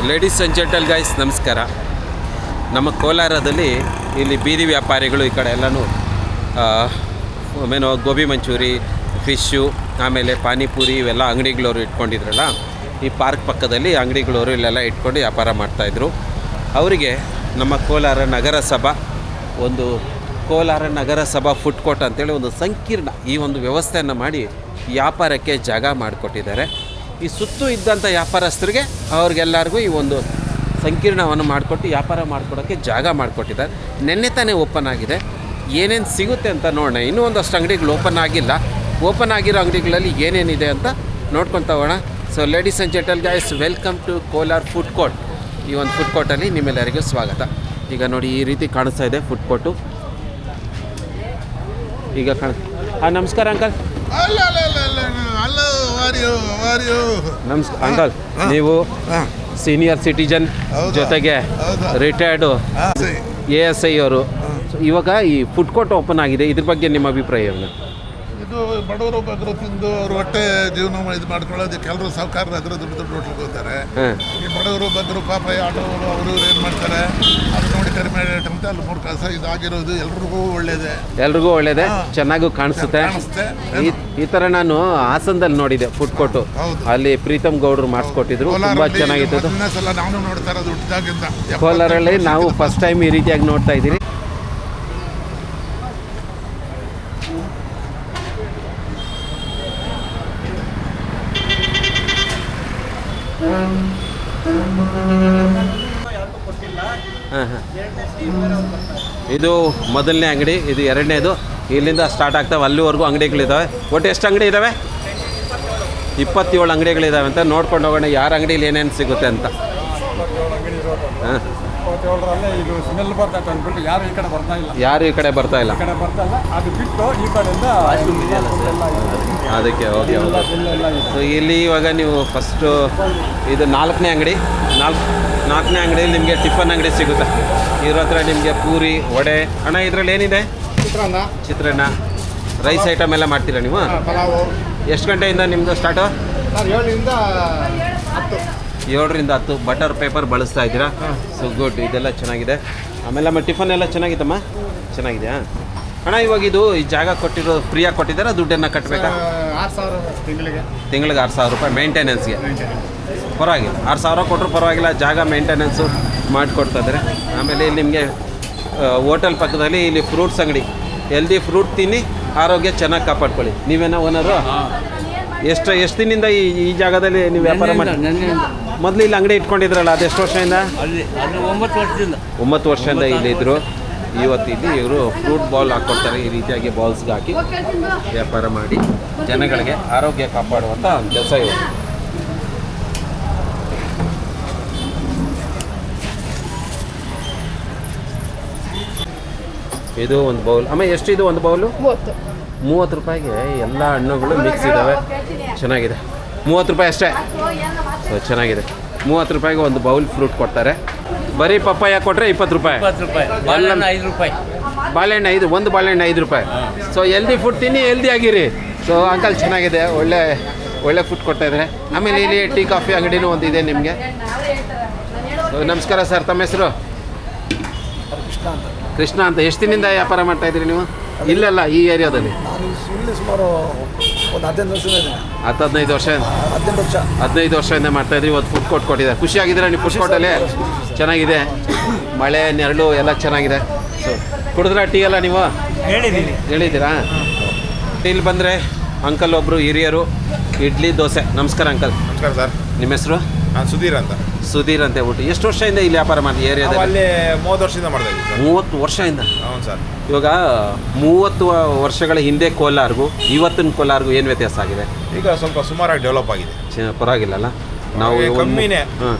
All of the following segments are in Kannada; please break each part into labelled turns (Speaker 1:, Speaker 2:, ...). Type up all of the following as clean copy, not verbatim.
Speaker 1: ಲೇಡೀಸ್ ಆ್ಯಂಡ್ ಜೆಂಟಲ್ ಗೈಸ್ ನಮಸ್ಕಾರ. ನಮ್ಮ ಕೋಲಾರದಲ್ಲಿ ಇಲ್ಲಿ ಬೀದಿ ವ್ಯಾಪಾರಿಗಳು ಈ ಕಡೆ ಎಲ್ಲನೂ ಗೋಬಿ ಮಂಚೂರಿ, ಫಿಶ್ಶು, ಆಮೇಲೆ ಪಾನಿಪುರಿ ಇವೆಲ್ಲ ಅಂಗಡಿಗಳವರು ಇಟ್ಕೊಂಡಿದ್ರಲ್ಲ, ಈ ಪಾರ್ಕ್ ಪಕ್ಕದಲ್ಲಿ ಅಂಗಡಿಗಳವರು ಇಲ್ಲೆಲ್ಲ ಇಟ್ಕೊಂಡು ವ್ಯಾಪಾರ ಮಾಡ್ತಾಯಿದ್ರು. ಅವರಿಗೆ ನಮ್ಮ ಕೋಲಾರ ನಗರಸಭಾ ಫುಡ್ ಕೋರ್ಟ್ ಅಂತೇಳಿ ಒಂದು ಸಂಕೀರ್ಣ ಈ ಒಂದು ವ್ಯವಸ್ಥೆಯನ್ನು ಮಾಡಿ ವ್ಯಾಪಾರಕ್ಕೆ ಜಾಗ ಮಾಡಿಕೊಟ್ಟಿದ್ದಾರೆ. ಈ ಸುತ್ತು ಇದ್ದಂಥ ವ್ಯಾಪಾರಸ್ಥರಿಗೆ ಅವ್ರಿಗೆಲ್ಲರಿಗೂ ಈ ಒಂದು ಸಂಕೀರ್ಣವನ್ನು ಮಾಡಿಕೊಟ್ಟು ವ್ಯಾಪಾರ ಮಾಡಿಕೊಡೋಕ್ಕೆ ಜಾಗ ಮಾಡಿಕೊಟ್ಟಿದ್ದಾರೆ. ನೆನ್ನೆ ತಾನೇ ಓಪನ್ ಆಗಿದೆ. ಏನೇನು ಸಿಗುತ್ತೆ ಅಂತ ನೋಡೋಣ. ಇನ್ನೂ ಒಂದಷ್ಟು ಅಂಗಡಿಗಳು ಓಪನ್ ಆಗಿಲ್ಲ. ಓಪನ್ ಆಗಿರೋ ಅಂಗಡಿಗಳಲ್ಲಿ ಏನೇನಿದೆ ಅಂತ ನೋಡ್ಕೊತ ಹೋಗೋಣ. So ladies and gentle guys, welcome to Kolar food court. ಈ ಒಂದು ಫುಡ್ ಕೋರ್ಟಲ್ಲಿ ನಿಮ್ಮೆಲ್ಲರಿಗೂ ಸ್ವಾಗತ. ಈಗ ನೋಡಿ ಈ ರೀತಿ ಕಾಣಿಸ್ತಾ ಇದೆ ಫುಡ್ ಕೋರ್ಟು. ಈಗ ನಮಸ್ಕಾರ ಅಂಕಲ್. ನಮಸ್ಕಾರ ಅಂಕಲ್. ನೀವು ಸೀನಿಯರ್ ಸಿಟಿಜನ್ ಜೊತೆಗೆ ರಿಟೈರ್ಡು ASI ಅವರು. ಇವಾಗ ಈ ಫುಡ್ ಕೋರ್ಟ್ ಓಪನ್ ಆಗಿದೆ, ಇದ್ರ ಬಗ್ಗೆ ನಿಮ್ಮ ಅಭಿಪ್ರಾಯ ಏನು?
Speaker 2: ಇದು ಬಡವರು ಬಗ್ಗರು ತಿಂದು ಅವ್ರ ಹೊಟ್ಟೆ ಜೀವನ ಇದು ಮಾಡ್ಕೊಳ್ಳೋದಕ್ಕೆ ಎಲ್ಲರೂ ಸಾಹುಕಾರರು ಅದರ ದುಡ್ಡು ದುಡ್ಡು ಹೋಗ್ತಾರೆ. ಈ ಬಡವರು ಬಗ್ಗರು ಪಾಪ ಆಟೋಗಳು ಅವರು ಏನು ಮಾಡ್ತಾರೆ, ಅದು ನೋಡಿ ಕಡಿಮೆ ರೇಟ್ ಅಂತ ಅಲ್ಲಿ 3 ಕಾಸು ಇದಾಗಿರೋದು ಎಲ್ರಿಗೂ ಒಳ್ಳೇದೇ, ಚೆನ್ನಾಗೂ ಕಾಣಿಸುತ್ತೆ. ಈ ಥರ ನಾನು ಹಾಸನದಲ್ಲಿ ನೋಡಿದೆ ಫುಡ್ ಕೋರ್ಟು. ಅಲ್ಲಿ ಪ್ರೀತಮ್ ಗೌಡ್ರು ಮಾಡಿಸ್ಕೊಟ್ಟಿದ್ರು, ತುಂಬ ಚೆನ್ನಾಗಿತ್ತು. ನಾನು ನೋಡ್ತಾ ಇರೋದು ಹುಟ್ಟಿದಾಗಿಂದ
Speaker 1: ಕೋಲಾರಲ್ಲಿ ನಾವು ಫಸ್ಟ್ ಟೈಮ್ ಈ ರೀತಿಯಾಗಿ ನೋಡ್ತಾ ಇದ್ದೀರಿ. ಇದು ಮೊದಲನೇ ಅಂಗಡಿ, ಇದು ಎರಡನೇದು. ಇಲ್ಲಿಂದ ಸ್ಟಾರ್ಟ್ ಆಗ್ತವೆ, ಅಲ್ಲಿವರೆಗೂ ಅಂಗಡಿಗಳಿದ್ದಾವೆ. ಒಟ್ಟು ಎಷ್ಟು ಅಂಗಡಿ ಇದ್ದಾವೆ? 27 ಅಂಗಡಿಗಳಿದ್ದಾವೆ ಅಂತ ನೋಡ್ಕೊಂಡು ಹೋಗೋಣ ಯಾರ ಅಂಗಡಿಲಿ ಏನೇನು ಸಿಗುತ್ತೆ ಅಂತ. ಯಾರು ಈ ಕಡೆ ಬರ್ತಾ ಇಲ್ಲ. ಅದಕ್ಕೆ ಓಕೆ. ಸೊ ಇಲ್ಲಿ ಇವಾಗ ನೀವು ಫಸ್ಟು ಇದು 4ನೇ ಅಂಗಡಿ. 4ನೇ ಅಂಗಡಿಯಲ್ಲಿ ನಿಮಗೆ ಟಿಫನ್ ಅಂಗಡಿ ಸಿಗುತ್ತೆ. ಇದ್ರ ಹತ್ರ ನಿಮಗೆ ಪೂರಿ, ವಡೆ. ಅಣ್ಣ ಇದರಲ್ಲಿ ಏನಿದೆ? ಚಿತ್ರಾನ್ನ, ರೈಸ್ ಐಟಮ್ ಎಲ್ಲ ಮಾಡ್ತೀರಾ ನೀವು? ಎಷ್ಟು ಗಂಟೆಯಿಂದ ನಿಮ್ಮದು ಸ್ಟಾರ್ಟು? 7ರಿಂದ 10. ಬಟರ್ ಪೇಪರ್ ಬಳಸ್ತಾ ಇದ್ದೀರಾ? ಸೊ ಗುಡ್, ಇದೆಲ್ಲ ಚೆನ್ನಾಗಿದೆ. ಆಮೇಲೆ ನಮ್ಮ ಟಿಫನ್ ಎಲ್ಲ ಚೆನ್ನಾಗಿತ್ತಮ್ಮ? ಚೆನ್ನಾಗಿದೆಯಾ ಅಣ್ಣ? ಇವಾಗ ಇದು ಈ ಜಾಗ ಕೊಟ್ಟಿರೋ ಫ್ರೀಯಾಗಿ ಕೊಟ್ಟಿದ್ದಾರಾ, ದುಡ್ಡನ್ನು ಕಟ್ಟಬೇಕಾ?
Speaker 2: 6,000
Speaker 1: ತಿಂಗಳಿಗೆ 6,000 ರೂಪಾಯಿ ಮೇಂಟೆನೆನ್ಸ್ಗೆ. ಪರವಾಗಿಲ್ಲ, 6,000 ಕೊಟ್ಟರು ಪರವಾಗಿಲ್ಲ, ಜಾಗ ಮೇಂಟೆನೆನ್ಸು ಮಾಡಿಕೊಡ್ತಾಯಿದ್ದಾರೆ. ಆಮೇಲೆ ಇಲ್ಲಿ ನಿಮಗೆ ಹೋಟೆಲ್ ಪಕ್ಕದಲ್ಲಿ ಇಲ್ಲಿ ಫ್ರೂಟ್ಸ್ ಅಂಗಡಿ. ಹೆಲ್ದಿ ಫ್ರೂಟ್ ತಿನ್ನಿ, ಆರೋಗ್ಯ ಚೆನ್ನಾಗಿ ಕಾಪಾಡ್ಕೊಳ್ಳಿ. ನೀವೇನೋ ಓನರು? ಎಷ್ಟು ದಿನದಿಂದ ಈ ಜಾಗದಲ್ಲಿ ನೀವು ವ್ಯಾಪಾರ ಮಾಡಿ? ಮೊದಲು ಇಲ್ಲಿ ಅಂಗಡಿ ಇಟ್ಕೊಂಡಿದ್ರಲ್ಲ, ಅದು ಎಷ್ಟು ವರ್ಷದಿಂದ? 9 ವರ್ಷದಿಂದ ಇಲ್ಲಿದ್ದರು. ಇವತ್ತು ಇಲ್ಲಿ ಇವರು ಫ್ರೂಟ್ ಬಾಲ್ ಹಾಕ್ಕೊಡ್ತಾರೆ. ಈ ರೀತಿಯಾಗಿ ಬಾಲ್ಸ್ಗೆ ಹಾಕಿ ವ್ಯಾಪಾರ ಮಾಡಿ ಜನಗಳಿಗೆ ಆರೋಗ್ಯ ಕಾಪಾಡುವಂಥ ಕೆಲಸ ಇವರು. ಇದು ಒಂದು ಬೌಲ್. ಅಮ್ಮ ಎಷ್ಟು ಇದು ಒಂದು ಬೌಲು? 30 ರೂಪಾಯಿಗೆ ಎಲ್ಲ ಹಣ್ಣುಗಳು ಮಿಕ್ಸ್ ಇದ್ದಾವೆ. ಚೆನ್ನಾಗಿದೆ. 30 ರೂಪಾಯಿ ಅಷ್ಟೇ. ಸೊ ಚೆನ್ನಾಗಿದೆ. 30 ರೂಪಾಯಿಗೆ ಒಂದು ಬೌಲ್ ಫ್ರೂಟ್ ಕೊಡ್ತಾರೆ. ಬರೀ ಪಪ್ಪಾಯ ಕೊಟ್ಟರೆ 20 ರೂಪಾಯಿ.
Speaker 3: ಬಾಳೆಹಣ್ಣು 5 ರೂಪಾಯಿ.
Speaker 1: ಬಾಳೆಹಣ್ಣು 5, ಒಂದು ಬಾಳೆಹಣ್ಣು 5 ರೂಪಾಯಿ. ಸೊ ಹೆಲ್ದಿ ಫುಡ್ ತಿನ್ನಿ, ಹೆಲ್ದಿ ಆಗಿರಿ. ಸೊ ಅಂಕಲ್ ಚೆನ್ನಾಗಿದೆ, ಒಳ್ಳೆ ಫುಡ್ ಕೊಡ್ತಾಯಿದ್ದಾರೆ. ಆಮೇಲೆ ಇಲ್ಲಿ ಟೀ ಕಾಫಿ ಅಂಗಡಿನೂ ಒಂದಿದೆ ನಿಮಗೆ. ಸೊ ನಮಸ್ಕಾರ ಸರ್, ತಮ್ಮ ಹೆಸರು? ಕೃಷ್ಣ ಅಂತ. ಎಷ್ಟು ದಿನದಿಂದ ವ್ಯಾಪಾರ ಮಾಡ್ತಾಯಿದ್ದೀರಿ ನೀವು ಇಲ್ಲೆಲ್ಲ ಈ ಏರಿಯಾದಲ್ಲಿ?
Speaker 3: ಸುಮಾರು ಒಂದು 15 ವರ್ಷ.
Speaker 1: 15 ವರ್ಷದಿಂದ ಮಾಡ್ತಾಯಿದ್ರಿ. ಇವತ್ತು ಫುಡ್ ಕೋರ್ಟ್ ಕೊಟ್ಟಿದ್ದಾರೆ. ಖುಷಿಯಾಗಿದ್ದೀರಾ ನೀವು ಫುಡ್ ಕೋರ್ಟಲ್ಲಿ? ಚೆನ್ನಾಗಿದೆ, ಮಳೆ ನೆರಳು ಎಲ್ಲ ಚೆನ್ನಾಗಿದೆ. ಸೊ ಕುಡಿದ್ರಾ ಟೀ ಎಲ್ಲ ನೀವು? ಹೇಳಿದ್ದೀರಾ? ಇಲ್ಲಿ ಬಂದರೆ ಅಂಕಲ್ ಒಬ್ಬರು ಹಿರಿಯರು, ಇಡ್ಲಿ ದೋಸೆ. ನಮಸ್ಕಾರ ಅಂಕಲ್.
Speaker 2: ನಮಸ್ಕಾರ ಸರ್.
Speaker 1: ನಿಮ್ಮ ಹೆಸರು?
Speaker 2: ನಾನು ಸುಧೀರ್ ಅಂತ
Speaker 1: ಹೇಳ್ಬಿಟ್ಟು. ಎಷ್ಟು ವರ್ಷದಿಂದ ಇಲ್ಲಿ ವ್ಯಾಪಾರ ಮಾಡಿ ಏರಿಯಾದಲ್ಲಿ?
Speaker 2: ಅಲ್ಲಿ 30 ವರ್ಷದಿಂದ ಮಾಡ್ತಾ ಇದ್ದೀವಿ ಸರ್.
Speaker 1: 30 ವರ್ಷದಿಂದ?
Speaker 2: ಹೌದು ಸರ್.
Speaker 1: ಇವಾಗ 30 ವರ್ಷಗಳ ಹಿಂದೆ ಕೋಲಾರ್ಗೂ ಇವತ್ತಿನ ಕೋಲಾರ್ಗೂ ಏನು ವ್ಯತ್ಯಾಸ ಆಗಿದೆ?
Speaker 2: ಈಗ ಸ್ವಲ್ಪ ಸುಮಾರಾಗಿ ಡೆವಲಪ್ ಆಗಿದೆ.
Speaker 1: ಪರವಾಗಿಲ್ಲಲ್ಲ? ನಾವು
Speaker 2: ಕಮ್ಮಿನೇ.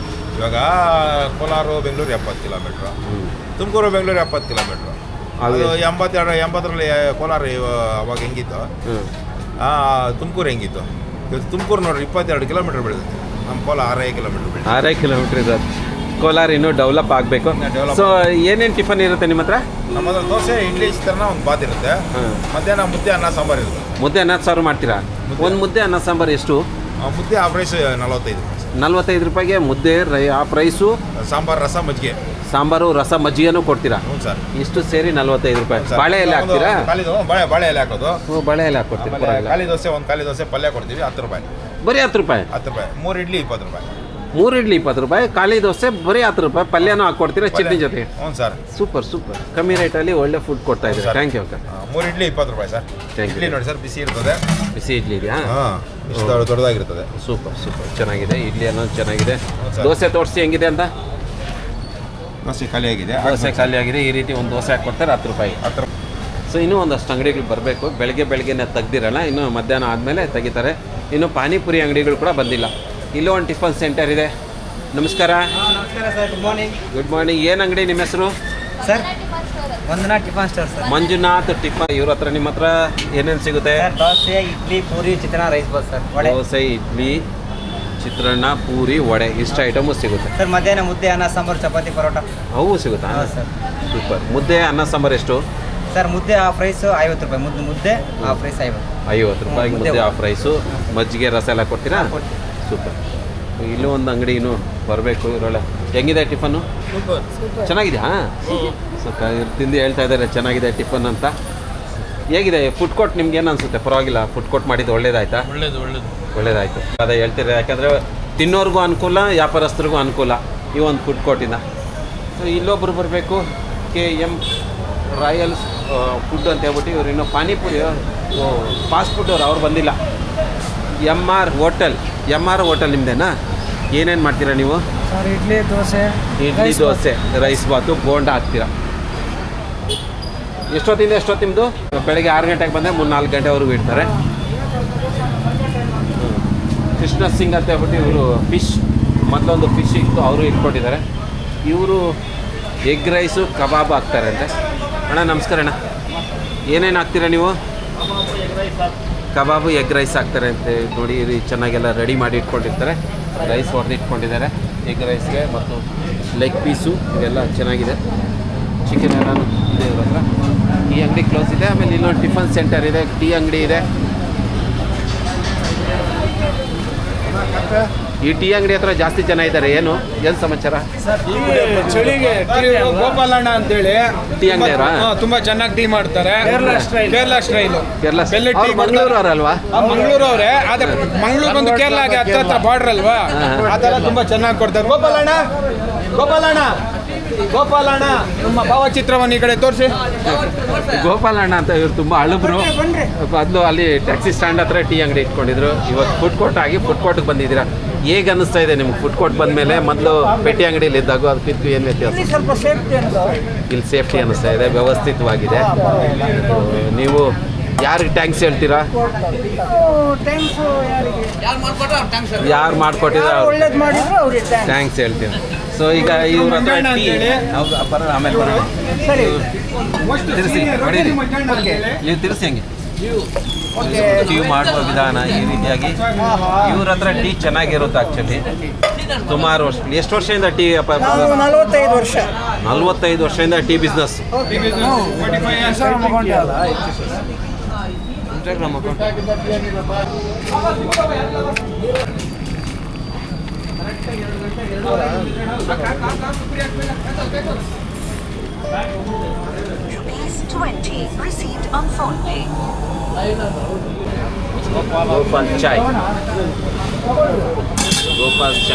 Speaker 2: ಇವಾಗ ಕೋಲಾರ ಬೆಂಗಳೂರು 70 ಕಿಲೋಮೀಟ್ರು, ತುಮಕೂರು ಬೆಂಗಳೂರು 70 ಕಿಲೋಮೀಟ್ರು. ಅದು 80ರಲ್ಲಿ ಕೋಲಾರ ಅವಾಗ ಹೆಂಗಿತ್ತು, ತುಮಕೂರು ಹೆಂಗಿತ್ತು. ಇವತ್ತು ತುಮಕೂರು ನೋಡ್ರಿ 22 ಕಿಲೋಮೀಟ್ರ್ ಬೆಳೆದಿದೆ. ನಮ್ಮ ಕೋಲಾರ 6
Speaker 1: ಕಿಲೋಮೀಟ್ರ್ ಇದೆ. ಕೋಲಾರ ಇನ್ನೂ ಡೆವಲಪ್ ಆಗಬೇಕು. ಸೊ ಏನೇನು ಟಿಫನ್ ಇರುತ್ತೆ ನಿಮ್ಮ ಹತ್ರ?
Speaker 2: ನಮ್ಮ ಹತ್ರ ದೋಸೆ, ಇಡ್ಲಿ, ಚಿತ್ರಾನ್ನ, ಒಂದು ಬಾತ್ ಇರುತ್ತೆ. ಮಧ್ಯಾಹ್ನ ಮುದ್ದೆ, ಅನ್ನ, ಸಾಂಬಾರು ಇರುತ್ತೆ.
Speaker 1: ಮುದ್ದೆ ಅನ್ನ ಸಾರು ಮಾಡ್ತೀರಾ? ಒಂದು ಮುದ್ದೆ ಅನ್ನ ಸಾಂಬಾರು ಎಷ್ಟು?
Speaker 2: ಮುದ್ದೆ ಆ ಪ್ರೈಸ್ 45.
Speaker 1: 45 ರೂಪಾಯಿಗೆ ಮುದ್ದೆ ಹಾಫ್ ರೈಸು,
Speaker 4: ಸಾಂಬಾರು, ರಸ, ಮಜ್ಜಿಗೆ.
Speaker 1: ಸಾಂಬಾರು, ರಸ, ಮಜ್ಜಿಗೆನೂ ಕೊಡ್ತೀರಾ?
Speaker 4: ಹ್ಞೂ ಸರ್.
Speaker 1: ಇಷ್ಟು ಸೇರಿ 45 ರೂಪಾಯಿ. ಬಾಳೆ ಎಲೆ ಹಾಕ್ತೀರಾ?
Speaker 4: ಬಾಳೆ ಎಲೆ ಹಾಕೋದು.
Speaker 1: ಬಾಳೆ ಎಲೆ ಹಾಕ್ಕೊಡ್ತೀರಾ?
Speaker 4: ಖಾಲಿ ದೋಸೆ, ಒಂದು ಖಾಲಿ ದೋಸೆ ಪಲ್ಯ ಕೊಡ್ತೀವಿ, 10 ರೂಪಾಯಿ.
Speaker 1: ಬರೀ 10 ರೂಪಾಯಿ?
Speaker 4: 10 ರೂಪಾಯಿ. 3 ಇಡ್ಲಿ 20 ರೂಪಾಯಿ.
Speaker 1: 3 ಇಡ್ಲಿ 20 ರೂಪಾಯಿ, ಖಾಲಿ ದೋಸೆ ಬರೀ 10 ರೂಪಾಯಿ, ಪಲ್ಯನೂ ಹಾಕ್ಕೊಡ್ತೀರಾ ಚಟ್ನಿ ಜೊತೆ?
Speaker 4: ಹ್ಞೂ ಸರ್.
Speaker 1: ಸೂಪರ್ ಸೂಪರ್, ಕಮ್ಮಿ ರೇಟಲ್ಲಿ ಒಳ್ಳೆ ಫುಡ್ ಕೊಡ್ತಾ ಇದ್ದೀರಾ. Thank you uncle.
Speaker 4: 3 ಇಡ್ಲಿ 20 ರೂಪಾಯಿ ಸರ್. ಇಡ್ಲಿ ನೋಡಿ ಸರ್, ಬಿಸಿ ಇರ್ತದೆ.
Speaker 1: ಬಿಸಿ ಇಡ್ಲಿ ಇದೆಯಾ?
Speaker 4: ಹಾಂ, ಇಷ್ಟು ದೊಡ್ಡದಾಗಿರ್ತದೆ.
Speaker 1: ಸೂಪರ್ ಸೂಪರ್, ಚೆನ್ನಾಗಿದೆ. ಇಡ್ಲಿ ಅನ್ನೋದು ಚೆನ್ನಾಗಿದೆ. ದೋಸೆ ತೋರಿಸಿ ಹೆಂಗಿದೆ ಅಂತ.
Speaker 4: ದೋಸೆ ಖಾಲಿ ಆಗಿದೆ.
Speaker 1: ದೋಸೆ ಖಾಲಿ ಆಗಿದೆ. ಈ ರೀತಿ ಒಂದು ದೋಸೆ ಹಾಕ್ಕೊಡ್ತಾರೆ 10 ರೂಪಾಯಿ.
Speaker 4: 10 ರೂಪಾಯಿ.
Speaker 1: ಸೊ ಇನ್ನೂ ಒಂದಷ್ಟು ಅಂಗಡಿಗಳು ಬರಬೇಕು. ಬೆಳಗ್ಗೆನೇ ತೆಗ್ದಿರಲ್ಲ, ಇನ್ನು ಮಧ್ಯಾಹ್ನ ಆದಮೇಲೆ ತೆಗಿತಾರೆ. ಇನ್ನು ಪಾನಿಪುರಿ ಅಂಗಡಿಗಳು ಕೂಡ ಬಂದಿಲ್ಲ. ಇಲ್ಲೂ ಒಂದು ಟಿಫನ್ ಸೆಂಟರ್ ಇದೆ. ನಮಸ್ಕಾರ.
Speaker 5: ನಮಸ್ಕಾರ sir, good morning.
Speaker 1: Good morning. ಏನು ಅಂಗಡಿ ನಿಮ್ಮ ಹೆಸರು?
Speaker 5: Sir, Vandana tiffin store sir.
Speaker 1: Manjunath tiffin. ಇವ್ರ ಹತ್ರ ನಿಮ್ಮ ಹತ್ರ ಏನೇನು ಸಿಗುತ್ತೆ?
Speaker 5: Sir, dosa, idli, puri, chitranna, rice bath sir. Vada.
Speaker 1: Dosa, idli, chitranna, puri, vada, ಇಷ್ಟು ಐಟಮು ಸಿಗುತ್ತೆ
Speaker 5: ಸರ್. ಮಧ್ಯಾಹ್ನ ಮುದ್ದೆ, ಅನ್ನ, ಸಾಂಬಾರು, ಚಪಾತಿ, ಪರೋಟ.
Speaker 1: ಅವು ಸಿಗುತ್ತಾ?
Speaker 5: ಹಾಂ ಸರ್.
Speaker 1: ಸೂಪರ್. ಮುದ್ದೆ, ಅನ್ನ, ಸಾಂಬಾರು ಎಷ್ಟು?
Speaker 5: ಸರ್, ಮುದ್ದೆ ಹಾಫ್ ರೈಸು 50 ರೂಪಾಯಿ. ಮುದ್ದೆ ಹಾಫ್ ರೈಸ್
Speaker 1: 50 ರೂಪಾಯಿ ಮುದ್ದೆ, ಹಾಫ್ ರೈಸು, ಮಜ್ಜಿಗೆ, ರಸ ಎಲ್ಲ ಕೊಡ್ತೀರಾ? ಸೂಪರ್. ಇಲ್ಲೂ ಒಂದು ಅಂಗಡಿ ಇನ್ನೂ ಬರಬೇಕು. ಇರೋಲ್ಲ. ಹೆಂಗಿದೆ ಟಿಫನ್ನು? ಚೆನ್ನಾಗಿದೆಯಾ? ಸ್ವಲ್ಪ ತಿಂದು ಹೇಳ್ತಾ ಇದ್ದಾರೆ ಚೆನ್ನಾಗಿದೆ ಟಿಫನ್ ಅಂತ. ಹೇಗಿದೆ ಫುಡ್ ಕೋರ್ಟ್? ನಿಮ್ಗೆ ಏನು ಅನಿಸುತ್ತೆ? ಪರವಾಗಿಲ್ಲ, ಫುಡ್ ಕೋರ್ಟ್ ಮಾಡಿದ್ದು ಒಳ್ಳೇದಾಯ್ತಾ? ಒಳ್ಳೇದಾಯಿತು. ಅದೇ ಹೇಳ್ತೀರಾ, ಯಾಕಂದರೆ ತಿನ್ನೋರ್ಗೂ ಅನುಕೂಲ, ವ್ಯಾಪಾರಸ್ಥರಿಗೂ ಅನುಕೂಲ ಈ ಒಂದು ಫುಡ್ ಕೋರ್ಟಿಂದ. ಸೊ ಇಲ್ಲೊಬ್ಬರು ಬರಬೇಕು, KM ರಾಯಲ್ಸ್ ಫುಡ್ ಅಂತ ಹೇಳ್ಬಿಟ್ಟು. ಇವರು ಇನ್ನೂ ಪಾನಿಪುರಿ ಫಾಸ್ಟ್ ಫುಡ್ ಅವ್ರು ಬಂದಿಲ್ಲ. MR ಹೋಟೆಲ್ ನಿಮ್ಮದೇನಾ? ಏನೇನು ಮಾಡ್ತೀರಾ ನೀವು?
Speaker 5: Sir, idli dosa,
Speaker 1: rice bath, bonda ಹಾಕ್ತೀರಾ. ಎಷ್ಟೊತ್ತಿಂದ ಎಷ್ಟೊತ್ತು ನಿಮ್ಮದು? ಬೆಳಗ್ಗೆ 6 ಗಂಟೆಗೆ ಬಂದರೆ 3-4 ಗಂಟೆವರೆಗೂ ಇಡ್ತಾರೆ. ಕೃಷ್ಣ ಸಿಂಗ್ ಅಂತ ಹೇಳ್ಬಿಟ್ಟು ಇವರು ಫಿಶ್, ಮತ್ತೊಂದು ಫಿಶ್ ಇತ್ತು, ಅವರು ಇಟ್ಕೊಂಡಿದ್ದಾರೆ. ಇವರು ಎಗ್ ರೈಸು, ಕಬಾಬ್ ಹಾಕ್ತಾರೆ ಅಂತೆ. ಅಣ್ಣ ನಮಸ್ಕಾರ ಅಣ್ಣ. ಏನೇನು ಹಾಕ್ತೀರಾ ನೀವು? ಕಬಾಬು, ಎಗ್ ರೈಸ್ ಹಾಕ್ತಾರೆ ಅಂತೆ. ನೋಡಿ ಚೆನ್ನಾಗೆಲ್ಲ ರೆಡಿ ಮಾಡಿ ಇಟ್ಕೊಂಡಿರ್ತಾರೆ. ರೈಸ್ ಹೊಡೆದು ಇಟ್ಕೊಂಡಿದ್ದಾರೆ ಎಗ್ ರೈಸ್ಗೆ, ಮತ್ತು ಲೆಗ್ ಪೀಸು ಇವೆಲ್ಲ ಚೆನ್ನಾಗಿದೆ. ಚಿಕನ್ ಎಲ್ಲನೂ ಇದೆ ಇವ್ರ ಹತ್ರ. ಈ ಅಂಗಡಿ ಕ್ಲೋಸ್ ಇದೆ. ಆಮೇಲೆ ಇಲ್ಲೊಂದು ಟಿಫನ್ ಸೆಂಟರ್ ಇದೆ, ಟೀ ಅಂಗಡಿ ಇದೆ. ಈ ಟೀ ಅಂಗಡಿ ಹತ್ರ ಜಾಸ್ತಿ ಜನ ಇದ್ದಾರೆ. ಏನು ಸಮಾಚಾರ?
Speaker 6: ಚಳಿಗೆ ಗೋಪಾಲಣ್ಣ ಅಂತೇಳಿ
Speaker 1: ಟೀ ಅಂಗಡಿಯವರಾ?
Speaker 6: ತುಂಬಾ ಚೆನ್ನಾಗಿ ಟೀ ಮಾಡ್ತಾರೆ. ಕೇರಳ ಸ್ಟೈಲ್.
Speaker 1: ಮಂಗಳೂರು ಅವರಲ್ವಾ?
Speaker 6: ಮಂಗಳೂರು ಅವರೇ. ಅದೇ ಮಂಗಳೂರು ಬಂದು ಕೇರಳಗೆ ಹತ್ರ ಬಾರ್ಡರ್ ಅಲ್ವಾ? ಅದೆಲ್ಲ ತುಂಬಾ ಚೆನ್ನಾಗಿ ಕೊಡ್ತಾರೆ. ಗೋಪಾಲಣ್ಣ ನಿಮ್ಮ ಭಾವಚಿತ್ರವನ್ನು ಈ ಕಡೆ ತೋರಿಸಿ.
Speaker 1: ಗೋಪಾಲಣ್ಣ ಅಂತ ಇವ್ರು ತುಂಬ ಹಳಬ್ರು. ಮೊದಲು ಅಲ್ಲಿ ಟ್ಯಾಕ್ಸಿ ಸ್ಟ್ಯಾಂಡ್ ಹತ್ರ ಟೀ ಅಂಗಡಿ ಇಟ್ಕೊಂಡಿದ್ರು. ಇವತ್ತು ಫುಡ್ ಕೋರ್ಟ್ ಆಗಿ ಫುಡ್ ಕೋರ್ಟ್ಗೆ ಬಂದಿದ್ದೀರಾ. ಹೇಗೆ ಅನ್ನಿಸ್ತಾ ಇದೆ ನಿಮ್ಗೆ ಫುಡ್ ಕೋರ್ಟ್ ಬಂದಮೇಲೆ? ಮೊದಲು ಪೆಟ್ಟಿ ಅಂಗಡಿಯಲ್ಲಿ ಇದ್ದಾಗ ಅದಕ್ಕಿಂತ ಏನು ವ್ಯತ್ಯಾಸ? ಇಲ್ಲಿ ಸೇಫ್ಟಿ ಅನ್ನಿಸ್ತಾ ಇದೆ, ವ್ಯವಸ್ಥಿತವಾಗಿದೆ. ನೀವು ಯಾರಿಗೆ ಟ್ಯಾಂಕ್ಸ್ ಹೇಳ್ತೀರಾ? ಯಾರು ಮಾಡಿಕೊಟ್ಟಿದ್ರೆ ಥ್ಯಾಂಕ್ಸ್ ಹೇಳ್ತೀರಾ. ಸೊ ಈಗ ಇವ್ರ ಹತ್ರ ಟೀ ಆಮೇಲೆ ಬರೋಣ. ತಿರ್ಸಿ ಹೊಡೀರಿ, ನೀವು ತಿರ್ಸಿ ಹಂಗೆ ಟೀ ಮಾಡುವ ವಿಧಾನ ಈ ರೀತಿಯಾಗಿ. ಇವ್ರ ಹತ್ರ ಟೀ ಚೆನ್ನಾಗಿರುತ್ತೆ ಆ್ಯಕ್ಚುಲಿ. ಸುಮಾರು ವರ್ಷ, ಎಷ್ಟು ವರ್ಷದಿಂದ ಟೀ? 45 ವರ್ಷದಿಂದ tea business.
Speaker 7: ₹20 received on phone pay.
Speaker 1: Gopal Chai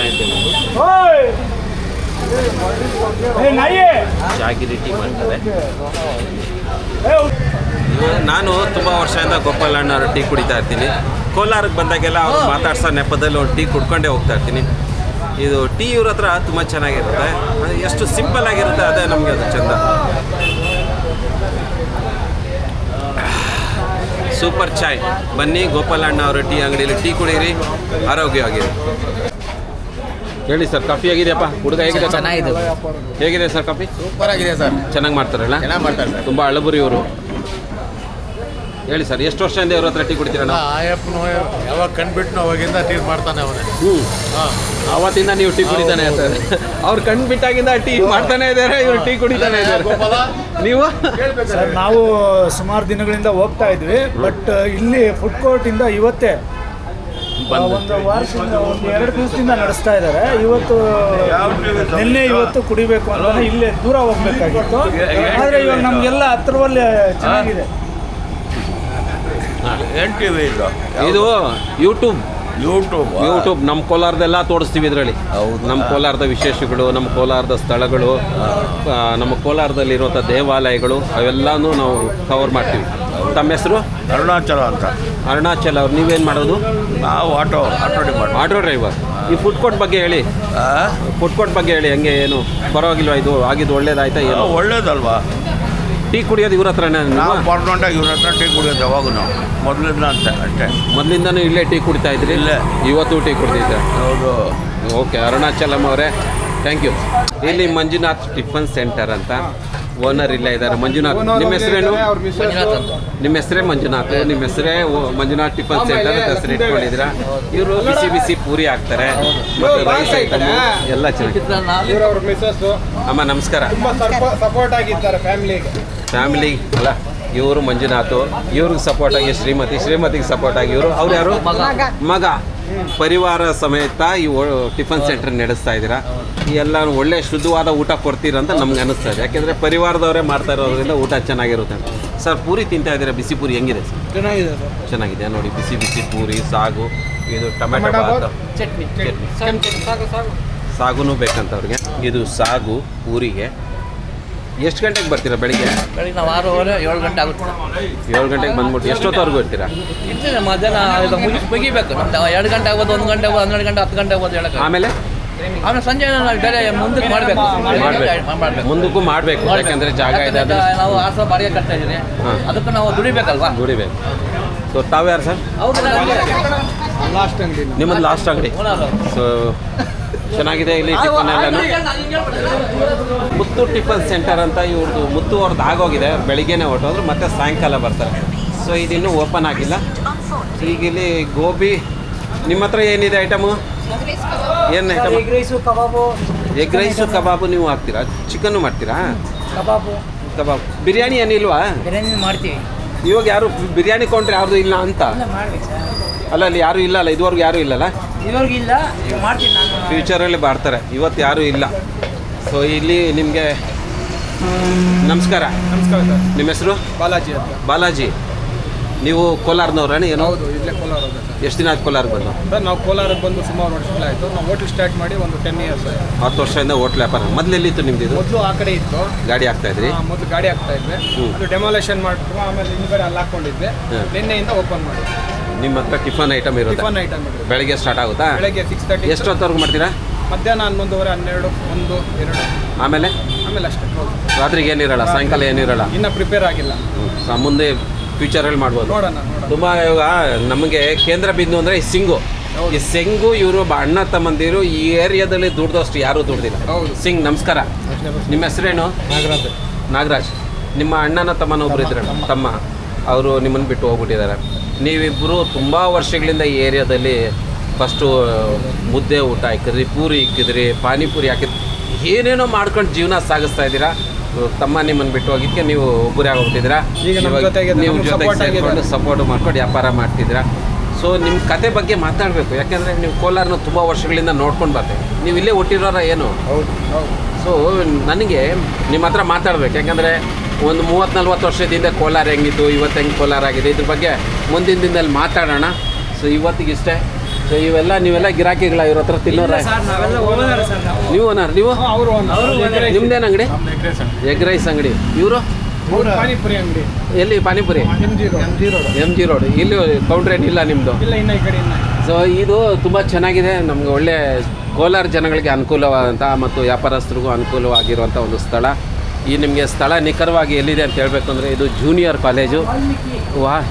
Speaker 1: ಅಂತ ಜಾಗಿರಿ ಟೀ ಮಾಡ್ತಾರೆ. ನಾನು ತುಂಬ ವರ್ಷದಿಂದ ಗೋಪಾಲಣ್ಣವ್ರ ಟೀ ಕುಡಿತಾ ಇರ್ತೀನಿ. ಕೋಲಾರಕ್ಕೆ ಬಂದಾಗೆಲ್ಲ ಅವ್ರು ಮಾತಾಡ್ಸೋ ನೆಪದಲ್ಲಿ ಒಂದು ಟೀ ಕುಡ್ಕೊಂಡೇ ಹೋಗ್ತಾ ಇರ್ತೀನಿ. ಇದು ಟೀ ಇವ್ರ ಹತ್ರ ತುಂಬ ಚೆನ್ನಾಗಿರುತ್ತೆ. ಎಷ್ಟು ಸಿಂಪಲ್ ಆಗಿರುತ್ತೆ, ಅದೇ ನಮಗೆ ಅದು ಚೆಂದ. ಸೂಪರ್ ಚಾಯ್. ಬನ್ನಿ ಗೋಪಾಲಣ್ಣ ಅವರ ಟೀ ಅಂಗಡಿಯಲ್ಲಿ ಟೀ ಕುಡೀರಿ, ಆರೋಗ್ಯವಾಗಿರಿ. ಹೇಳಿ ಸರ್, ಕಾಫಿ ಆಗಿದೆಯಪ್ಪ? ಹುಡುಗ ಹೇಗಿದೆ?
Speaker 5: ಚೆನ್ನಾಗಿದೆ.
Speaker 1: ಹೇಗಿದೆ ಸರ್ ಕಾಫಿ?
Speaker 4: ಸೂಪರ್ ಆಗಿದೆ ಸರ್.
Speaker 1: ಚೆನ್ನಾಗಿ ಮಾಡ್ತಾರಲ್ಲ?
Speaker 4: ಚೆನ್ನಾಗಿ ಮಾಡ್ತಾರೆ ಸರ್.
Speaker 1: ತುಂಬ ಹಳಬರು ಇವರು. ಹೇಳಿ ಸರ್, ಎಷ್ಟು ವರ್ಷದಿಂದ ಇವ್ರ ಹತ್ರ ಟೀ ಕುಡಿತೀರ?
Speaker 8: ಆಯಪ್ಪನು ಯಾವಾಗ ಕಂಡುಬಿಟ್ಟು ಅವಾಗಿಂದ ಟೀ ಮಾಡ್ತಾನೆ ಅವನೇ.
Speaker 1: ಅವತ್ತಿಂದ ನೀವು ಟೀ ಕುಡಿತಾನೆ ಇರ್ತಾರೆ. ಅವ್ರು ಕಣ್ಣು ಬಿಟ್ಟಾಗಿಂದ ಟೀ ಮಾಡ್ತಾನೆ ಇದ್ದಾರೆ, ಇವ್ರು ಟೀ ಕುಡಿತಾನೆ ಇದ್ದಾರೆ. ನೀವು?
Speaker 9: ಸರ್, ನಾವು ಸುಮಾರು ದಿನಗಳಿಂದ ಹೋಗ್ತಾ ಇದ್ವಿ. ಬಟ್ ಇಲ್ಲಿ ಫುಡ್ ಕೋರ್ಟಿಂದ ಇವತ್ತೇ
Speaker 3: ಒಂದು ವಾರದಿಂದ ಒಂದು 2 ದಿವಸದಿಂದ ನಡೆಸ್ತಾ ಇದ್ದಾರೆ. ಇವತ್ತು ನಿನ್ನೆ ಇವತ್ತು ಕುಡಿಬೇಕು ಅಂತ ಇಲ್ಲೇ ದೂರ ಹೋಗ್ಬೇಕಾಗಿತ್ತು. ಆದರೆ ಇವಾಗ ನಮಗೆಲ್ಲ ಹತ್ರವಲ್ಲೇ ಚೆನ್ನಾಗಿದೆ.
Speaker 1: ಇದು ಯೂಟ್ಯೂಬ್ ನಮ್ಮ ಕೋಲಾರದೆಲ್ಲ ತೋರಿಸ್ತೀವಿ ಇದರಲ್ಲಿ. ನಮ್ಮ ಕೋಲಾರದ ವಿಶೇಷಗಳು, ನಮ್ಮ ಕೋಲಾರದ ಸ್ಥಳಗಳು, ನಮ್ಮ ಕೋಲಾರದಲ್ಲಿರುವಂಥ ದೇವಾಲಯಗಳು ಅವೆಲ್ಲನೂ ನಾವು ಕವರ್ ಮಾಡ್ತೀವಿ. ತಮ್ಮ ಹೆಸರು?
Speaker 8: ಅರುಣಾಚಲ ಅಂತ.
Speaker 1: ಅರುಣಾಚಲ ಅವ್ರು. ನೀವೇನು ಮಾಡೋದು?
Speaker 8: ನಾವು
Speaker 1: ಆಟೋ ಡ್ರೈವರ್. ಈ ಫುಡ್ ಕೋರ್ಟ್ ಬಗ್ಗೆ ಹೇಳಿ. ಫುಡ್ ಕೋರ್ಟ್ ಬಗ್ಗೆ ಹೇಳಿ, ಹೆಂಗೆ ಏನು ಪರವಾಗಿಲ್ವಾ? ಇದು ಆಗಿದ್ದು ಒಳ್ಳೇದಾಯ್ತಾ? ಏನು
Speaker 8: ಒಳ್ಳೇದಲ್ವಾ?
Speaker 1: ಟೀ ಕುಡಿಯೋದು ಇವ್ರ ಹತ್ರನೇ?
Speaker 8: ನಾವು ಪರ್ಮನೆಂಟಾಗಿ ಇವ್ರ ಹತ್ರ ಟೀ ಕುಡಿಯೋದು ಯಾವಾಗೂ ನಾವು ಮೊದಲಿಂದ ಅಂತ ಅಷ್ಟೇ.
Speaker 1: ಮೊದಲಿಂದನೂ ಇಲ್ಲೇ ಟೀ ಕುಡಿತಾ ಇದ್ರಿ?
Speaker 8: ಇಲ್ಲೇ.
Speaker 1: ಇವತ್ತು ಟೀ ಕುಡಿದಿದ್ದೆ.
Speaker 8: ಹೌದು.
Speaker 1: ಓಕೆ, ಅರುಣಾಚಲಂ ಅವರೇ, ಥ್ಯಾಂಕ್ ಯು. ಇಲ್ಲಿ ಮಂಜುನಾಥ್ ಟಿಫನ್ ಸೆಂಟರ್ ಅಂತ ಓನರ್ ಇಲ್ಲ ಇದ್ದಾರೆ. ಮಂಜುನಾಥ್, ನಿಮ್ಮ ಹೆಸರೇನು? ನಿಮ್ಮ ಹೆಸರೇ ಮಂಜುನಾಥ್. ನಿಮ್ಮ ಹೆಸರೇ ಮಂಜುನಾಥ್ ಟಿಫನ್ ಸೆಂಟರ್ ಅಂತ ಹೆಸರು ಇಟ್ಕೊಂಡಿದ್ದೀರಾ. ಇವರು ಬಿಸಿ ಬಿಸಿ ಪೂರಿ ಹಾಕ್ತಾರೆ ಮತ್ತು ರೈಸ್ ಐಟಮ್ ಎಲ್ಲ ಚೆನ್ನಾಗಿ.
Speaker 6: ಇವ್ರವ್ರ ಮಿಸಸ್
Speaker 1: ಅಮ್ಮ ನಮಸ್ಕಾರ.
Speaker 6: ಸಪೋರ್ಟ್ ಆಗಿದ್ದಾರೆ ಫ್ಯಾಮಿಲಿ
Speaker 1: ಅಲ್ಲ, ಇವರು ಮಂಜುನಾಥ್, ಇವ್ರಿಗೆ ಸಪೋರ್ಟ್ ಆಗಿ ಶ್ರೀಮತಿಗೆ ಸಪೋರ್ಟ್ ಆಗಿ ಇವರು. ಅವ್ರು ಯಾರು? ಮಗ. ಪರಿವಾರ ಸಮೇತ ಈ ಟಿಫನ್ ಸೆಂಟರ್ ನಡೆಸ್ತಾ ಇದ್ದೀರಾ. ಈ ಎಲ್ಲ ಒಳ್ಳೆ ಶುದ್ಧವಾದ ಊಟ ಕೊಡ್ತೀರಂತ ನಮ್ಗೆ ಅನಿಸ್ತಾ ಇದೆ. ಯಾಕೆಂದರೆ ಪರಿವಾರದವರೇ ಮಾಡ್ತಾ ಇರೋದ್ರಿಂದ ಊಟ ಚೆನ್ನಾಗಿರುತ್ತೆ. ಸರ್, ಪೂರಿ ತಿಂತಾ ಇದ್ದೀರಾ? ಬಿಸಿ ಪೂರಿ ಹೆಂಗಿದೆ ಸರ್?
Speaker 6: ಚೆನ್ನಾಗಿದೆ ಸರ್.
Speaker 1: ಚೆನ್ನಾಗಿದೆ ನೋಡಿ. ಬಿಸಿ ಬಿಸಿ ಪೂರಿ, ಸಾಗು, ಇದು ಟೊಮೆಟೊ ಬಾತ್,
Speaker 6: ಚಟ್ನಿ.
Speaker 1: ಸಾಗುನೂ ಬೇಕಂತ ಅವ್ರಿಗೆ. ಇದು ಸಾಗು ಪೂರಿಗೆ. ಎಷ್ಟು ಗಂಟೆಗೆ ಬರ್ತೀರಾ? ಬೆಳಿಗ್ಗೆ
Speaker 3: ನಾವು 6:30 7 ಗಂಟೆ ಆಗುತ್ತೆ.
Speaker 1: 7 ಗಂಟೆಗೆ ಬಂದ್ಬಿಟ್ಟು ಎಷ್ಟೊತ್ತವರೆಗೂ ಇರ್ತೀರಾ?
Speaker 3: ಇರ್ತದೆ ಮಧ್ಯಾಹ್ನ ಮುಗಿಬೇಕು. ನಮ್ದು 2 ಗಂಟೆ ಆಗ್ಬೋದು, 1 ಗಂಟೆ ಆಗ್ಬೋದು, 12 ಗಂಟೆ, 10 ಗಂಟೆ ಆಗ್ಬೋದು ಹೇಳಕ್ಕೆ.
Speaker 1: ಆಮೇಲೆ
Speaker 3: ಸಂಜೆ ಬೇರೆ ಮುಂದಕ್ಕೆ ಮಾಡಬೇಕು.
Speaker 1: ಮುಂದಕ್ಕೂ ಮಾಡಬೇಕು. ಯಾಕಂದರೆ ಜಾಗ ಇದೆ.
Speaker 3: ನಾವು ಆಸೆ ಬಾಡಿಗೆ ಕಟ್ತಾ ಇದ್ದೀವಿ, ಅದಕ್ಕೆ ನಾವು ದುಡಿಬೇಕಲ್ವಾ?
Speaker 1: ದುಡಿಬೇಕು. ಸೊ ತಾವು ಯಾರು ಸರ್?
Speaker 6: ಲಾಸ್ಟ್ ಅಂಗಡಿ
Speaker 1: ನಿಮ್ಮದು ಲಾಸ್ಟ್ ಅಂಗಡಿ. ಸೊ ಚೆನ್ನಾಗಿದೆ ಇಲ್ಲಿ ಟಿಫನ್ ಎಲ್ಲನೂ. ಮುತ್ತು ಟಿಫನ್ ಸೆಂಟರ್ ಅಂತ ಇವ್ರದ್ದು. ಮುತ್ತು ಅವ್ರದ್ದು ಆಗೋಗಿದೆ, ಬೆಳಿಗ್ಗೆನೇ ಹೊರಟೋದ್ರು, ಮತ್ತೆ ಸಾಯಂಕಾಲ ಬರ್ತಾರೆ. ಸೊ ಇದಿನ್ನೂ ಓಪನ್ ಆಗಿಲ್ಲ. ಈಗ ಇಲ್ಲಿ ಗೋಬಿ. ನಿಮ್ಮ ಹತ್ರ ಏನಿದೆ ಐಟಮು? ಏನು ಐಟಮ್? ಎಗ್ ರೈಸು ಕಬಾಬು ನೀವು ಹಾಕ್ತೀರಾ? ಚಿಕನ್ನು ಮಾಡ್ತೀರಾ? ಕಬಾಬ್. ಬಿರಿಯಾನಿ ಏನಿಲ್ವಾ?
Speaker 3: ಮಾಡ್ತೀವಿ.
Speaker 1: ಇವಾಗ ಯಾರು ಬಿರಿಯಾನಿ ಕೊಂಡ್ರೆ ಯಾರ್ದು ಇಲ್ಲ ಅಂತ? ಅಲ್ಲ, ಅಲ್ಲಿ ಯಾರೂ ಇಲ್ಲ ಅಲ್ಲ? ಇದುವರೆಗೂ ಯಾರೂ ಇಲ್ಲಲ್ಲ?
Speaker 3: ಇವ್ರಿಗಿಲ್ಲ, ಮಾಡ್ತೀನಿ ನಾನು.
Speaker 1: ಫ್ಯೂಚರಲ್ಲಿ ಮಾಡ್ತಾರೆ, ಇವತ್ತು ಯಾರೂ ಇಲ್ಲ. ಸೊ ಇಲ್ಲಿ ನಿಮಗೆ ನಮಸ್ಕಾರ.
Speaker 6: ನಮಸ್ಕಾರ ಸರ್.
Speaker 1: ನಿಮ್ಮ ಹೆಸರು?
Speaker 6: ಬಾಲಾಜಿ ಅಂತ.
Speaker 1: ಬಾಲಾಜಿ. ನೀವು ಕೋಲಾರನವ್ರೇ? ಏನೋ.
Speaker 6: ಹೌದು, ಇಲ್ಲೇ ಕೋಲಾರ.
Speaker 1: ಎಷ್ಟು ದಿನ ಆಯ್ತು ಕೋಲಾರಕ್ಕೆ ಬಂದು?
Speaker 6: ಸರ್, ನಾವು ಕೋಲಾರಕ್ಕೆ ಬಂದು ಸುಮಾರು ವರ್ಷಗಳಾಯಿತು. ನಾವು ಹೋಟ್ಲ್ ಸ್ಟಾರ್ಟ್ ಮಾಡಿ ಒಂದು 10 ಇಯರ್ಸ್ ಆಯಿತು.
Speaker 1: 10 ವರ್ಷದಿಂದ ಹೋಟ್ಲ್ ವ್ಯಾಪಾರ. ಮೊದಲೆಲ್ಲಿತ್ತು ನಿಮ್ದು ಇದು?
Speaker 6: ಮೊದಲು ಆ ಕಡೆ ಇತ್ತು,
Speaker 1: ಗಾಡಿ ಹಾಕ್ತಾ ಇದ್ರಿ?
Speaker 6: ಮೊದಲು ಗಾಡಿ ಹಾಕ್ತಾ ಇದ್ವಿ. ಅದು ಡೆಮಾಲೇಷನ್ ಮಾಡಿಬಿಟ್ಟು ಆಮೇಲೆ ಹಿಂದ್ಗಡೆ ಅಲ್ಲಿ ಹಾಕ್ಕೊಂಡಿದ್ದೆ. ನಿನ್ನೆಯಿಂದ ಓಪನ್ ಮಾಡಿ.
Speaker 1: ನಿಮ್ಮ ಹತ್ರ ಟಿಫನ್ ಐಟಮ್ ಇರುತ್ತೆ?
Speaker 6: ಟಿಫನ್ ಐಟಮ್ ಇದೆ.
Speaker 1: ಬೆಳಗ್ಗೆ ಸ್ಟಾರ್ಟ್ ಆಗುತ್ತಾ?
Speaker 6: ಬೆಳಗ್ಗೆ 6:30.
Speaker 1: ಎಷ್ಟೊತ್ತವರೆಗೂ ಮಾಡ್ತೀರಾ?
Speaker 6: ಮಧ್ಯಾಹ್ನ 11:30, 12, 1, 2.
Speaker 1: ಆಮೇಲೆ
Speaker 6: ಅಷ್ಟೇ.
Speaker 1: ರಾತ್ರಿಗೆ ಏನಿರಲ್ಲ? ಸಾಯಂಕಾಲ ಏನಿರಲ್ಲ?
Speaker 6: ಇನ್ನೂ ಪ್ರಿಪೇರ್ ಆಗಿಲ್ಲ.
Speaker 1: ಮುಂದೆ ಫ್ಯೂಚರಲ್ಲಿ ಮಾಡ್ಬೋದು.
Speaker 6: ನೋಡೋಣ.
Speaker 1: ತುಂಬ ಇವಾಗ ನಮಗೆ ಕೇಂದ್ರ ಬಿಂದು ಅಂದರೆ ಈ ಸಿಂಗು. ಈ ಸಿಂಗು ಇವರು ಅಣ್ಣ ತಮ್ಮಂದಿರು ಈ ಏರಿಯಾದಲ್ಲಿ ದುಡ್ದಷ್ಟು ಯಾರೂ ದುಡ್ದಿಲ್ಲ. ಸಿಂಗ್, ನಮಸ್ಕಾರ. ನಿಮ್ಮ ಹೆಸರೇನು? ನಾಗರಾಜ್. ನಿಮ್ಮ ಅಣ್ಣನ ತಮ್ಮನೊಬ್ರು ಇದ್ರಲ್ಲ, ತಮ್ಮ, ಅವರು ನಿಮ್ಮನ್ನು ಬಿಟ್ಟು ಹೋಗ್ಬಿಟ್ಟಿದ್ದಾರೆ. ನೀವಿಬ್ಬರು ತುಂಬ ವರ್ಷಗಳಿಂದ ಈ ಏರಿಯಾದಲ್ಲಿ ಫಸ್ಟು ಮುದ್ದೆ ಊಟ ಹಾಕಿದ್ರಿ, ಪೂರಿ ಇಕ್ಕಿದ್ರಿ, ಪಾನಿಪುರಿ ಹಾಕಿದ್ರಿ, ಏನೇನೋ ಮಾಡ್ಕೊಂಡು ಜೀವನ ಸಾಗಿಸ್ತಾ ಇದ್ದೀರಾ. ತಮ್ಮ ನಿಮ್ಮನ್ನು ಬಿಟ್ಟು ಹೋಗಿದ್ದಕ್ಕೆ ನೀವು ಒಬ್ಬರೇ ಆಗೋಗ್ಬಿಟ್ಟಿದ್ದೀರಾ. ನೀವು ಜೊತೆಗೆ ಸೇರಿಕೊಂಡು ಸಪೋರ್ಟ್ ಮಾಡ್ಕೊಂಡು ವ್ಯಾಪಾರ ಮಾಡ್ತಿದ್ದೀರಾ. ಸೊ ನಿಮ್ಮ ಕತೆ ಬಗ್ಗೆ ಮಾತಾಡಬೇಕು. ಯಾಕೆಂದರೆ ನೀವು ಕೋಲಾರನ ತುಂಬ ವರ್ಷಗಳಿಂದ ನೋಡ್ಕೊಂಡು ಬರ್ತೀವಿ. ನೀವು ಇಲ್ಲೇ ಹುಟ್ಟಿರೋರ ಏನು? ಸೊ ನನಗೆ ನಿಮ್ಮ ಹತ್ರ ಮಾತಾಡ್ಬೇಕು. ಯಾಕಂದರೆ ಒಂದು 30-40 ವರ್ಷದಿಂದ ಕೋಲಾರ ಹೆಂಗಿತ್ತು, ಇವತ್ತು ಹೆಂಗೆ ಕೋಲಾರ ಆಗಿದೆ, ಇದ್ರ ಬಗ್ಗೆ ಮುಂದಿನ ದಿನದಲ್ಲಿ ಮಾತಾಡೋಣ. ಸೊ ಇವತ್ತಿಗಿಷ್ಟೇ. ಸೊ ನೀವೆಲ್ಲ ಗಿರಾಕಿಗಳ ಇವ್ರ ಹತ್ರ ತಿನ್ನೋರ? ನೀವು ಓನರ್? ನೀವು ನಿಮ್ದೇನು ಅಂಗಡಿ? ಎಗ್ ರೈಸ್ ಅಂಗಡಿ. ಇವರು
Speaker 6: ಪಾನಿಪುರಿ ಅಂಗಡಿ.
Speaker 1: ಎಲ್ಲಿ ಪಾನಿಪುರಿ? MG road. ಇಲ್ಲಿ ಕೌಂಟ್ರ್ ಏನಿಲ್ಲ ನಿಮ್ಮದು? ಸೊ ಇದು ತುಂಬ ಚೆನ್ನಾಗಿದೆ. ನಮಗೆ ಒಳ್ಳೆ ಕೋಲಾರ ಜನಗಳಿಗೆ ಅನುಕೂಲವಾದಂಥ ಮತ್ತು ವ್ಯಾಪಾರಸ್ಥರಿಗೂ ಅನುಕೂಲವಾಗಿರುವಂಥ ಒಂದು ಸ್ಥಳ. ಈ ನಿಮಗೆ ಸ್ಥಳ ನಿಖರವಾಗಿ ಎಲ್ಲಿದೆ ಅಂತ ಹೇಳಬೇಕು ಅಂದರೆ ಇದು ಜೂನಿಯರ್ ಕಾಲೇಜು.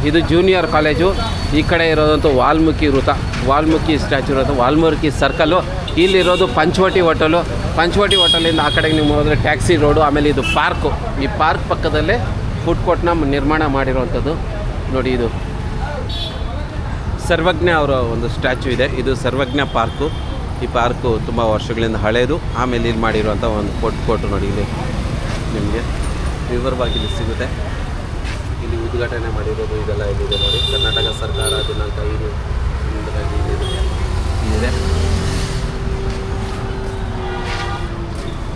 Speaker 1: ಇದು ಜೂನಿಯರ್ ಕಾಲೇಜು. ಈ ಕಡೆ ಇರೋದಂತೂ ವಾಲ್ಮೀಕಿ ವೃತ್ತ, ವಾಲ್ಮೀಕಿ ಸ್ಟ್ಯಾಚ್ಯೂ ಇರೋದು, ವಾಲ್ಮೀಕಿ ಸರ್ಕಲ್ಲು. ಇಲ್ಲಿರೋದು ಪಂಚವಟಿ ಹೋಟೆಲು. ಪಂಚವಟಿ ಹೋಟೆಲಿಂದ ಆ ಕಡೆಗೆ ನೀವು ಹೋದರೆ ಟ್ಯಾಕ್ಸಿ ರೋಡು. ಆಮೇಲೆ ಇದು ಪಾರ್ಕು. ಈ ಪಾರ್ಕ್ ಪಕ್ಕದಲ್ಲೇ ಫುಡ್ ಕೋರ್ಟ್ನ ನಿರ್ಮಾಣ ಮಾಡಿರುವಂಥದ್ದು. ನೋಡಿ, ಇದು ಸರ್ವಜ್ಞ ಅವರ ಒಂದು ಸ್ಟ್ಯಾಚ್ಯೂ ಇದೆ. ಇದು ಸರ್ವಜ್ಞ ಪಾರ್ಕು. ಈ ಪಾರ್ಕು ತುಂಬ ವರ್ಷಗಳಿಂದ ಹಳೆಯದು. ಆಮೇಲೆ ಇಲ್ಲಿ ಮಾಡಿರುವಂಥ ಒಂದು ಫುಡ್ ಕೋರ್ಟು ನೋಡಿ. ಇಲ್ಲಿ ನಿಮಗೆ ವಿವರವಾಗಿ ಇಲ್ಲಿ ಸಿಗುತ್ತೆ. ಇಲ್ಲಿ ಉದ್ಘಾಟನೆ ಮಾಡಿರೋದು ಇದೆಲ್ಲ ಇಲ್ಲಿದೆ ನೋಡಿ. ಕರ್ನಾಟಕ ಸರ್ಕಾರ ದಿನಾಂಕ 5 ಇದೆ.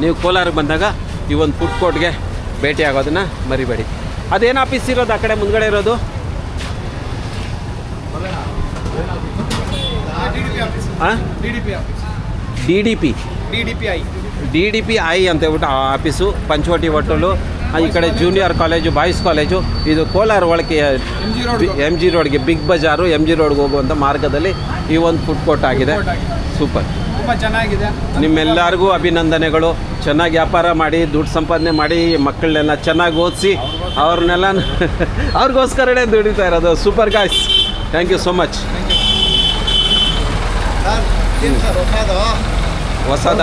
Speaker 1: ನೀವು ಕೋಲಾರಕ್ಕೆ ಬಂದಾಗ ಈ ಒಂದು ಫುಡ್ ಕೋರ್ಟ್ಗೆ ಭೇಟಿ ಆಗೋದನ್ನು ಮರಿಬೇಡಿ. ಅದೇನು ಆಫೀಸ್ ಇರೋದು ಆ ಕಡೆ ಮುಂದ್ಗಡೆ ಇರೋದು? ಹಾಂ, ಡಿ ಡಿ ಪಿ ಐ ಅಂತ ಹೇಳ್ಬಿಟ್ಟು ಆ ಆಫೀಸು, ಪಂಚವಟಿ ಹೋಟೆಲು, ಈ ಕಡೆ ಜೂನಿಯರ್ ಕಾಲೇಜು, ಬಾಯ್ಸ್ ಕಾಲೇಜು. ಇದು ಕೋಲಾರ ಒಳಗೆ ಎಮ್ ಜಿ ರೋಡ್ಗೆ, ಬಿಗ್ ಬಜಾರು ಎಮ್ ಜಿ ರೋಡ್ಗೆ ಹೋಗುವಂಥ ಮಾರ್ಗದಲ್ಲಿ ಈ ಒಂದು ಫುಡ್ ಕೋರ್ಟ್ ಆಗಿದೆ. ಸೂಪರ್,
Speaker 6: ತುಂಬ ಚೆನ್ನಾಗಿದೆ.
Speaker 1: ನಿಮ್ಮೆಲ್ಲರಿಗೂ ಅಭಿನಂದನೆಗಳು. ಚೆನ್ನಾಗಿ ವ್ಯಾಪಾರ ಮಾಡಿ, ದುಡ್ಡು ಸಂಪಾದನೆ ಮಾಡಿ, ಮಕ್ಕಳನ್ನೆಲ್ಲ ಚೆನ್ನಾಗಿ ಓದಿಸಿ ಅವ್ರನ್ನೆಲ್ಲ ಅವ್ರಿಗೋಸ್ಕರನೇ ದುಡಿತಾ ಇರೋದು. Super guys, thank you so much. ಹೊಸದ